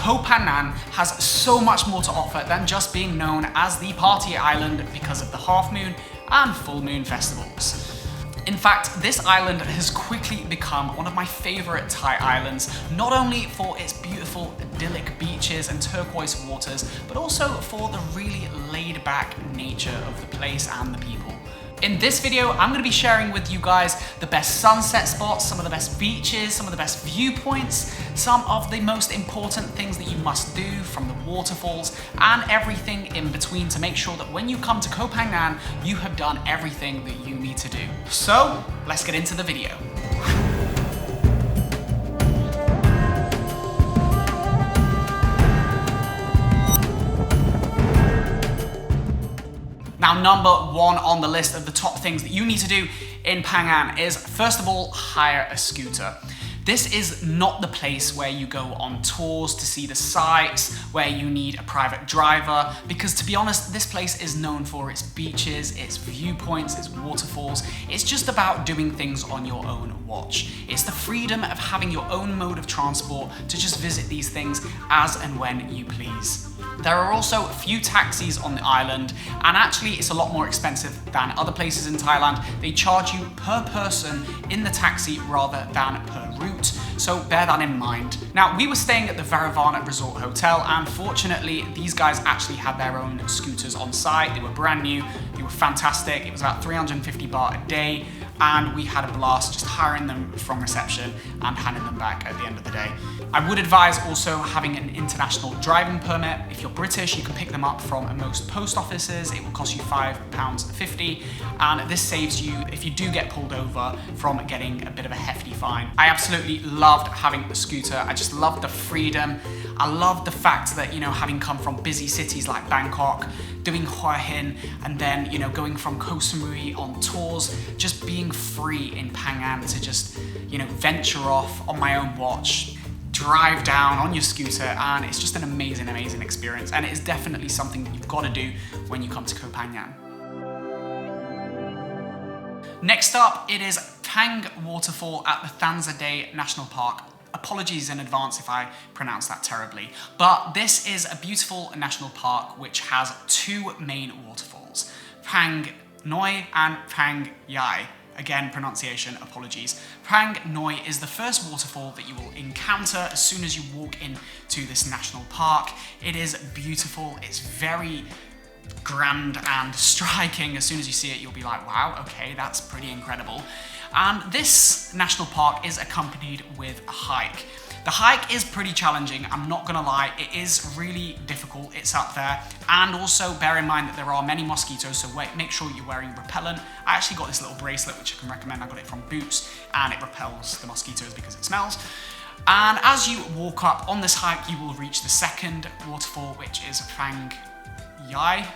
Koh Phangan has so much more to offer than just being known as the party island because of the half moon and full moon festivals. In fact, this island has quickly become one of my favorite Thai islands, not only for its beautiful idyllic beaches and turquoise waters, but also for the really laid-back nature of the place and the people. In this video, I'm going to be sharing with you guys the best sunset spots, some of the best beaches, some of the best viewpoints, some of the most important things that you must do, from the waterfalls and everything in between, to make sure that when you come to Koh Phangan, you have done everything that you need to do. So, let's get into the video. Now, number one on the list of the top things that you need to do in Phangan is, first of all, hire a scooter. This is not the place where you go on tours to see the sights, where you need a private driver, because to be honest, this place is known for its beaches, its viewpoints, its waterfalls. It's just about doing things on your own watch. It's the freedom of having your own mode of transport to just visit these things as and when you please. There are also a few taxis on the island, and actually it's a lot more expensive than other places in Thailand. They charge you per person in the taxi rather than per route, so bear that in mind. Now, we were staying at the Varavana Resort Hotel, and fortunately these guys actually had their own scooters on site. They were brand new, they were fantastic. It was about 350 baht a day, and we had a blast just hiring them from reception and handing them back at the end of the day. I would advise also having an international driving permit. If you're British, you can pick them up from most post offices. It will cost you £5.50, and this saves you, if you do get pulled over, from getting a bit of a hefty fine. I absolutely loved having the scooter. I just loved the freedom. I loved the fact that, having come from busy cities like Bangkok, doing Hua Hin, and then, going from Koh Samui on tours, just being free in Phangan to just, venture off on my own watch, drive down on your scooter, and it's just an amazing, amazing experience. And it is definitely something that you've got to do when you come to Koh Phangan. Next up, it is Phang Waterfall at the Than Sadet National Park. Apologies in advance if I pronounce that terribly, but this is a beautiful national park which has two main waterfalls, Phang Noi and Phang Yai. Again, pronunciation, apologies. Phang Noi is the first waterfall that you will encounter as soon as you walk into this national park. It is beautiful, it's very grand and striking. As soon as you see it, you'll be like, wow, okay, that's pretty incredible. And this national park is accompanied with a hike. The hike is pretty challenging, I'm not gonna lie. It is really difficult, it's up there. And also bear in mind that there are many mosquitoes, so make sure you're wearing repellent. I actually got this little bracelet, which I can recommend. I got it from Boots, and it repels the mosquitoes because it smells. And as you walk up on this hike, you will reach the second waterfall, which is Phang Yai.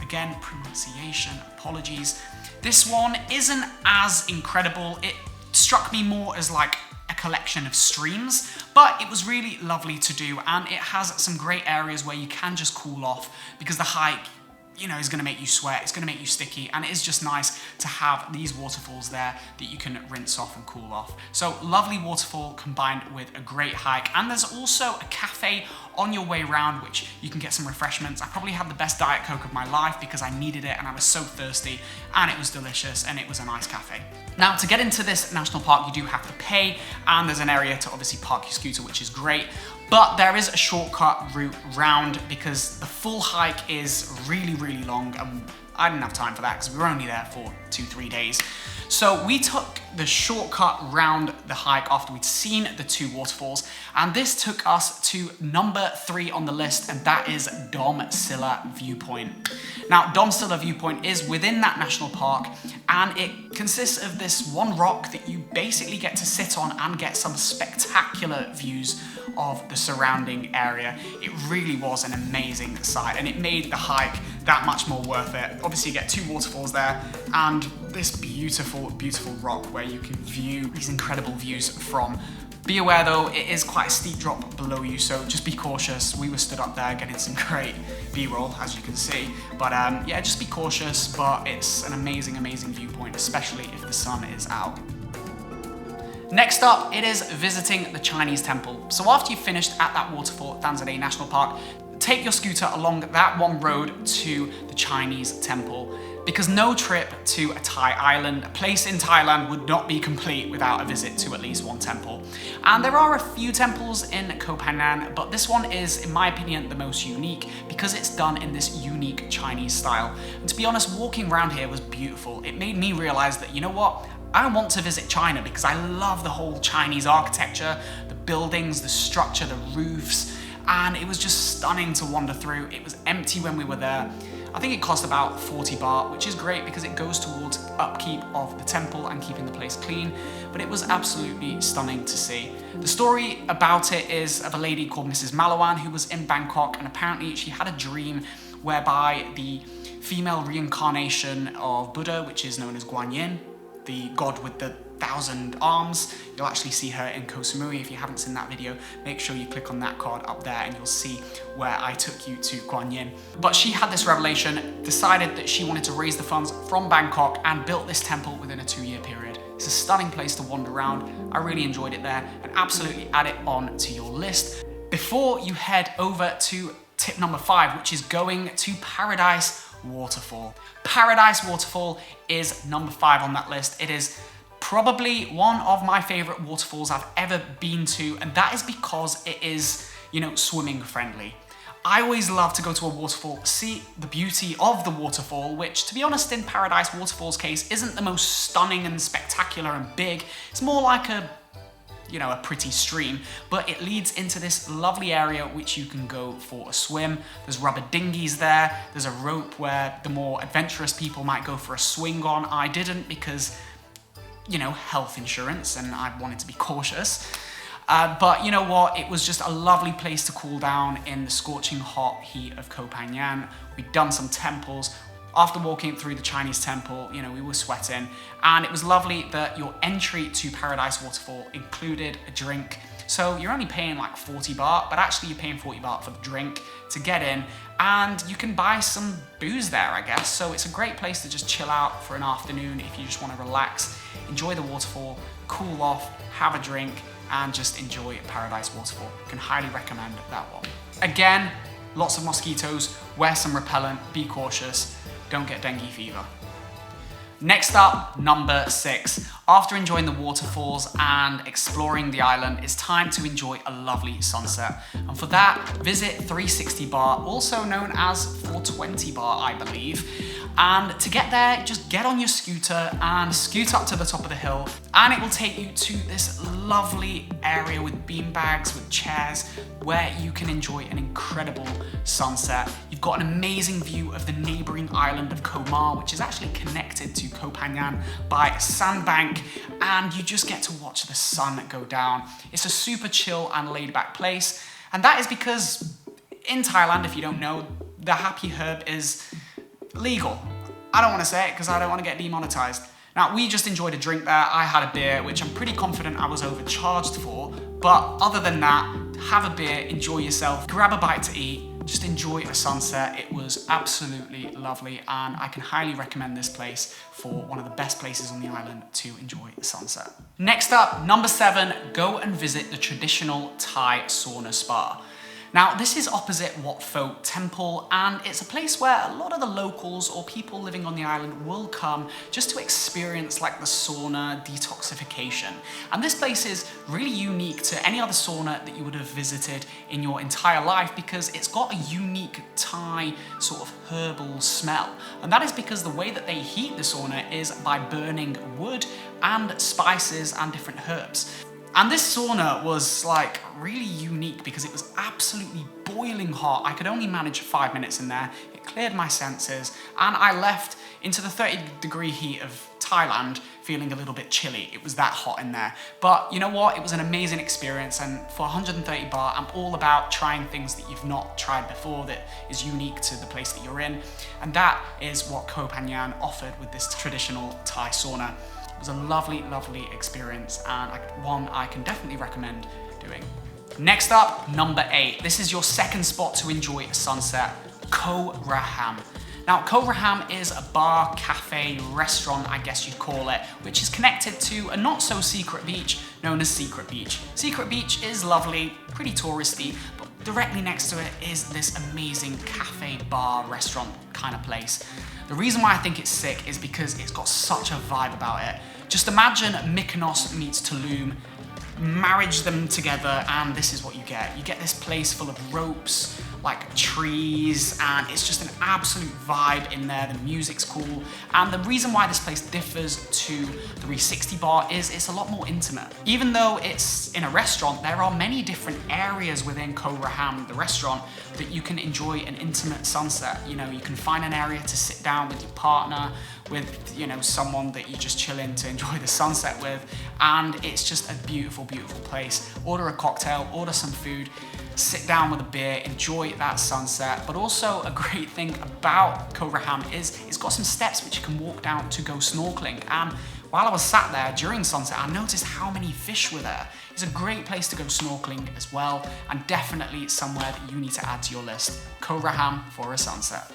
Again, pronunciation, apologies. This one isn't as incredible. It struck me more as like a collection of streams, but it was really lovely to do, and it has some great areas where you can just cool off, because the hike, is gonna make you sweat, it's gonna make you sticky, and it is just nice to have these waterfalls there that you can rinse off and cool off. So lovely waterfall combined with a great hike. And there's also a cafe on your way around which you can get some refreshments. I probably had the best Diet Coke of my life because I needed it and I was so thirsty, and it was delicious, and it was a nice cafe. Now, to get into this national park, you do have to pay, and there's an area to obviously park your scooter, which is great. But there is a shortcut route round, because the full hike is really, really long, and I didn't have time for that because we were only there for 2-3 days. So we took the shortcut round the hike after we'd seen the two waterfalls, and this took us to number 3 on the list, and that is Dom Sila Viewpoint. Now, Dom Sila Viewpoint is within that national park, and it consists of this one rock that you basically get to sit on and get some spectacular views of the surrounding area. It really was an amazing sight, and it made the hike that much more worth it. Obviously, you get two waterfalls there, and this beautiful, beautiful rock where you can view these incredible views from. Be aware though, it is quite a steep drop below you, so just be cautious. We were stood up there getting some great B-roll, as you can see. But yeah, just be cautious, but it's an amazing, amazing viewpoint, especially if the sun is out. Next up, it is visiting the Chinese temple. So after you've finished at that waterfall at Sadet National Park, take your scooter along that one road to the Chinese temple, because no trip to a Thai island, a place in Thailand, would not be complete without a visit to at least one temple. And there are a few temples in Koh Phangan, but this one is, in my opinion, the most unique because it's done in this unique Chinese style. And to be honest, walking around here was beautiful. It made me realize that, you know what? I want to visit China because I love the whole Chinese architecture, the buildings, the structure, the roofs, and it was just stunning to wander through. It was empty when we were there. I think it cost about 40 baht, which is great because it goes towards upkeep of the temple and keeping the place clean, but it was absolutely stunning to see. The story about it is of a lady called Mrs. Malawan who was in Bangkok, and apparently she had a dream whereby the female reincarnation of Buddha, which is known as Guan, the god with the 1,000 arms. You'll actually see her in Koh Samui. If you haven't seen that video, make sure you click on that card up there and you'll see where I took you to Guan Yin. But she had this revelation, decided that she wanted to raise the funds from Bangkok and built this temple within a 2-year period. It's a stunning place to wander around. I really enjoyed it there, and absolutely add it on to your list. Before you head over to tip number 5, which is going to Paradise Waterfall. Paradise Waterfall is number 5 on that list. It is probably one of my favorite waterfalls I've ever been to, and that is because it is, swimming friendly. I always love to go to a waterfall, see the beauty of the waterfall, which, to be honest, in Paradise Waterfall's case, isn't the most stunning and spectacular and big. It's more like a pretty stream, but it leads into this lovely area which you can go for a swim. There's rubber dinghies there. There's a rope where the more adventurous people might go for a swing on. I didn't because, health insurance, and I wanted to be cautious. But you know what? It was just a lovely place to cool down in the scorching hot heat of Koh Phangan. We'd done some temples. After walking through the Chinese temple, we were sweating, and it was lovely that your entry to Paradise Waterfall included a drink. So you're only paying like 40 baht, but actually you're paying 40 baht for the drink to get in, and you can buy some booze there, I guess. So it's a great place to just chill out for an afternoon if you just want to relax, enjoy the waterfall, cool off, have a drink, and just enjoy Paradise Waterfall. Can highly recommend that one. Again, lots of mosquitoes, wear some repellent, be cautious. Don't get dengue fever. Next up, number 6. After enjoying the waterfalls and exploring the island, it's time to enjoy a lovely sunset. And for that, visit 360 Bar, also known as 420 Bar, I believe. And to get there, just get on your scooter and scoot up to the top of the hill, and it will take you to this lovely area with beanbags, with chairs, where you can enjoy an incredible sunset. You've got an amazing view of the neighboring island of Koh Mar, which is actually connected to Koh Phangan by a sandbank, and you just get to watch the sun go down. It's a super chill and laid back place, and that is because in Thailand, if you don't know, the happy herb is legal. I don't want to say it because I don't want to get demonetized. Now, we just enjoyed a drink there. I had a beer, which I'm pretty confident I was overcharged for. But other than that, have a beer, enjoy yourself, grab a bite to eat, just enjoy a sunset. It was absolutely lovely, and I can highly recommend this place for one of the best places on the island to enjoy the sunset. Next up, number 7, go and visit the traditional Thai sauna spa. Now, this is opposite Wat Pho Temple, and it's a place where a lot of the locals or people living on the island will come just to experience like the sauna detoxification. And this place is really unique to any other sauna that you would have visited in your entire life because it's got a unique Thai sort of herbal smell. And that is because the way that they heat the sauna is by burning wood and spices and different herbs. And this sauna was like really unique because it was absolutely boiling hot. I could only manage 5 minutes in there. It cleared my senses, and I left into the 30-degree heat of Thailand feeling a little bit chilly. It was that hot in there. But you know what? It was an amazing experience, and for 130 baht, I'm all about trying things that you've not tried before that is unique to the place that you're in. And that is what Koh Phangan offered with this traditional Thai sauna. It was a lovely, lovely experience, and one I can definitely recommend doing. Next up, number 8. This is your second spot to enjoy a sunset, Koh Raham. Now, Koh Raham is a bar, cafe, restaurant, I guess you'd call it, which is connected to a not so secret beach known as Secret Beach. Secret Beach is lovely, pretty touristy, but directly next to it is this amazing cafe, bar, restaurant kind of place. The reason why I think it's sick is because it's got such a vibe about it. Just imagine Mykonos meets Tulum, marriage them together, and this is what you get. You get this place full of ropes, like trees, and it's just an absolute vibe in there. The music's cool, and the reason why this place differs to the 360 bar is it's a lot more intimate. Even though it's in a restaurant, there are many different areas within Koh Raham, the restaurant, that you can enjoy an intimate sunset. You know, you can find an area to sit down with your partner, with, you know, someone that you just chill in to enjoy the sunset with, and it's just a beautiful, beautiful place. Order a cocktail, order some food, sit down with a beer, enjoy that sunset. But also a great thing about Koh Raham is it's got some steps which you can walk down to go snorkeling. And while I was sat there during sunset, I noticed how many fish were there. It's a great place to go snorkeling as well, and definitely somewhere that you need to add to your list. Koh Raham for a sunset.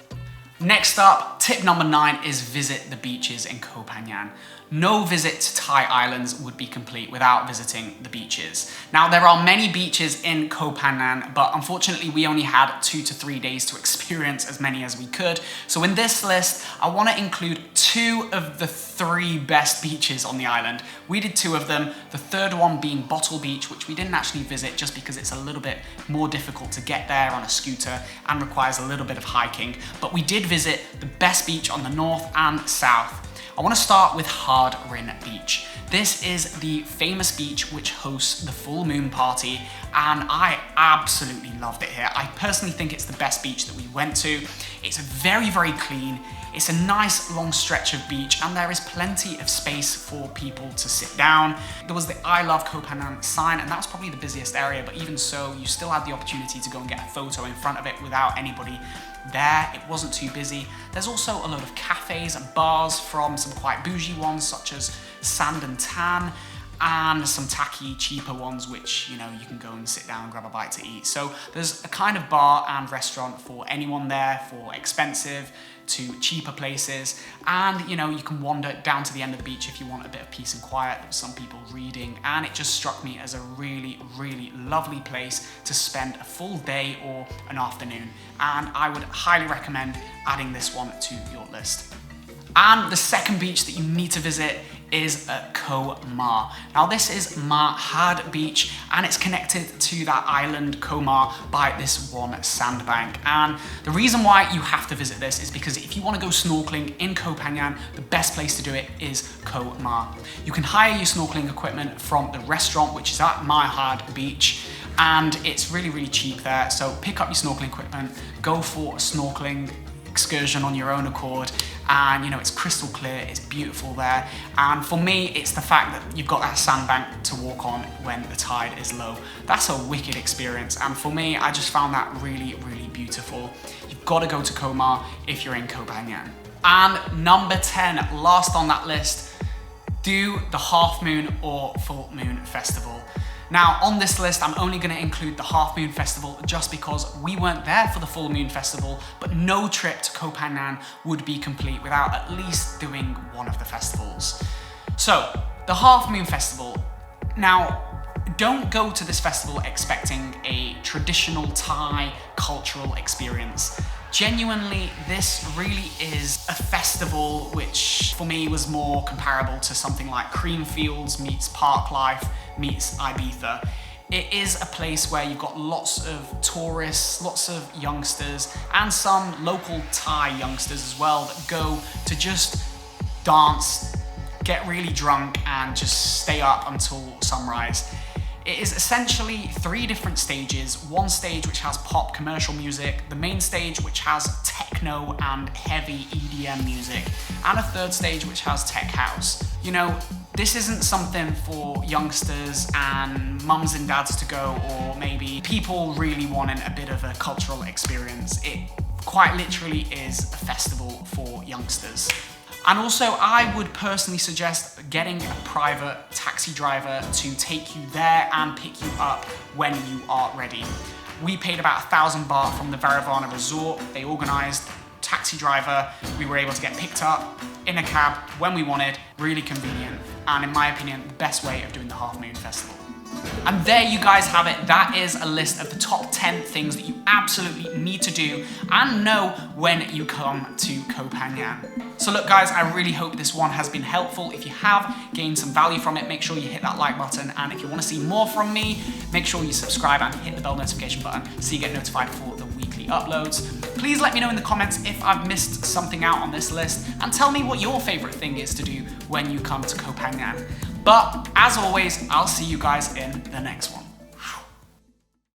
Next up, tip number 9 is visit the beaches in Koh Phangan. No visit to Thai islands would be complete without visiting the beaches. Now, there are many beaches in Koh Phangan, but unfortunately we only had 2 to 3 days to experience as many as we could. So in this list, I want to include 2 of the 3 best beaches on the island. We did 2 of them, the third one being Bottle Beach, which we didn't actually visit just because it's a little bit more difficult to get there on a scooter and requires a little bit of hiking. But we did visit the best beach on the north and south. I want to start with Hard Rin Beach. This is the famous beach which hosts the full moon party, and I absolutely loved it here. I personally think it's the best beach that we went to. It's very, very clean. It's a nice long stretch of beach, and there is plenty of space for people to sit down. There was the I Love Koh Phangan sign, and that was probably the busiest area, but even so, you still had the opportunity to go and get a photo in front of it without anybody there. It wasn't too busy. There's also a load of cafes and bars, from some quite bougie ones such as Sand and Tan, and some tacky, cheaper ones which, you know, you can go and sit down and grab a bite to eat. So there's a kind of bar and restaurant for anyone there, for expensive to cheaper places. And, you know, you can wander down to the end of the beach if you want a bit of peace and quiet. There were some people reading, and it just struck me as a really, really lovely place to spend a full day or an afternoon. And I would highly recommend adding this one to your list. And the second beach that you need to visit is Koh Ma. Now, this is Ma Had Beach, and it's connected to that island Koh Ma by this one sandbank. And the reason why you have to visit this is because if you want to go snorkeling in Koh Phangan, the best place to do it is Koh Ma. You can hire your snorkeling equipment from the restaurant, which is at Ma Had Beach, and it's really, really cheap there. So pick up your snorkeling equipment, go for a snorkeling excursion on your own accord, and you know, it's crystal clear, it's beautiful there. And for me, it's the fact that you've got that sandbank to walk on when the tide is low. That's a wicked experience, and for me, I just found that really, really beautiful. You've got to go to Koh Ma if you're in Koh Phangan. And number 10, last on that list, do the Half Moon or Full Moon Festival. Now, on this list, I'm only going to include the Half Moon Festival just because we weren't there for the Full Moon Festival, but no trip to Koh Phangan would be complete without at least doing one of the festivals. So, the Half Moon Festival. Now, don't go to this festival expecting a traditional Thai cultural experience. Genuinely, this really is a festival which for me was more comparable to something like Creamfields meets Parklife meets Ibiza. It is a place where you've got lots of tourists, lots of youngsters, and some local Thai youngsters as well that go to just dance, get really drunk, and just stay up until sunrise. It is essentially 3 different stages. One stage which has pop commercial music, the main stage which has techno and heavy EDM music, and a third stage which has tech house. You know, this isn't something for youngsters and mums and dads to go, or maybe people really wanting a bit of a cultural experience. It quite literally is a festival for youngsters. And also, I would personally suggest getting a private taxi driver to take you there and pick you up when you are ready. We paid about 1,000 baht from the Varavana resort. They organised taxi driver. We were able to get picked up in a cab when we wanted, really convenient, and in my opinion, the best way of doing the Half Moon Festival. And there you guys have it. That is a list of the top 10 things that you absolutely need to do and know when you come to Koh Phangan. So look guys, I really hope this one has been helpful. If you have gained some value from it, make sure you hit that like button. And if you want to see more from me, make sure you subscribe and hit the bell notification button so you get notified for the weekly uploads. Please let me know in the comments if I've missed something out on this list and tell me what your favorite thing is to do when you come to Koh Phangan. But as always, I'll see you guys in the next one.